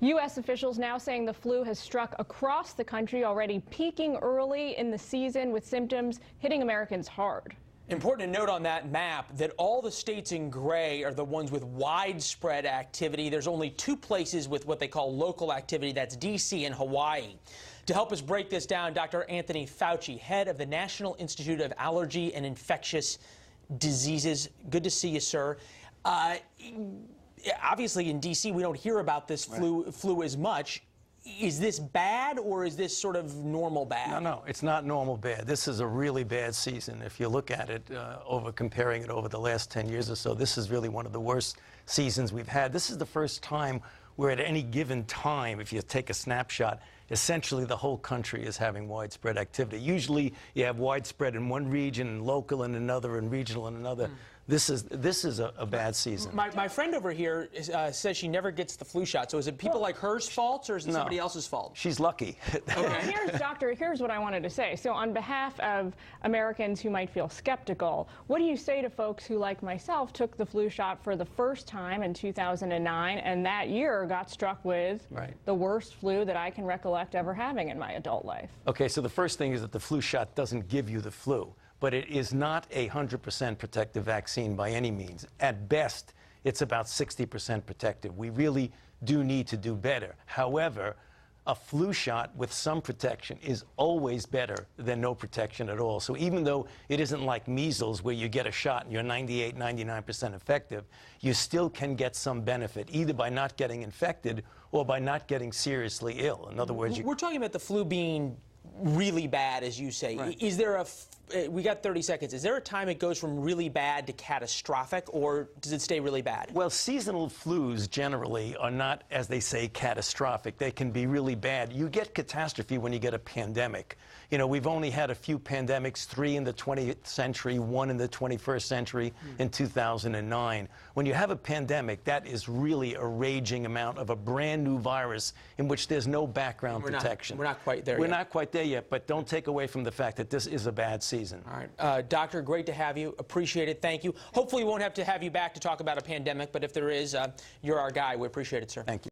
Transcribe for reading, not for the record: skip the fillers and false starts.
U.S. officials now saying the flu has struck across the country, already peaking early in the season with symptoms hitting Americans hard. Important to note on that map that all the states in gray are the ones with widespread activity. There's only two places with what they call local activity. That's D.C. and Hawaii. To help us break this down, Dr. Anthony Fauci, head of the National Institute of Allergy and Infectious Diseases. Good to see you, sir. Obviously, in D.C., we don't hear about this flu as much. Is this bad, or is this sort of normal bad? No, it's not normal bad. This is a really bad season. If you look at it, comparing it over the last 10 years or so, this is really one of the worst seasons we've had. This is the first time where at any given time, if you take a snapshot, essentially the whole country is having widespread activity. Usually you have widespread in one region, and local in another, and regional in another. This is a bad season. My friend over here says she never gets the flu shot. So is it people like her's fault, or is it somebody else's fault? She's lucky. Okay. Here's what I wanted to say. So on behalf of Americans who might feel skeptical, what do you say to folks who, like myself, took the flu shot for the first time in 2009 and that year got struck with the worst flu that I can recollect ever having in my adult life? Okay, so the first thing is that the flu shot doesn't give you the flu. But it is not a 100% protective vaccine by any means. At best, it's about 60% protective. We really do need to do better. However, a flu shot with some protection is always better than no protection at all. So even though it isn't like measles where you get a shot and you're 98, 99% effective, you still can get some benefit, either by not getting infected or by not getting seriously ill. In other words, we're talking about the flu being really bad, as you say. Right. Is there we got 30 seconds. Is there a time it goes from really bad to catastrophic, or does it stay really bad? Well, seasonal flus generally are not, as they say, catastrophic. They can be really bad. You get catastrophe when you get a pandemic. You know, we've only had a few pandemics, 3 in the 20th century, 1 in the 21st century in 2009. When you have a pandemic, that is really a raging amount of a brand new virus in which there's no background protection. We're not quite there yet. We're not quite there yet, but don't take away from the fact that this is a bad season. All right. Doctor, great to have you. Appreciate it. Thank you. Hopefully we won't have to have you back to talk about a pandemic, but if there is, you're our guy. We appreciate it, sir. Thank you.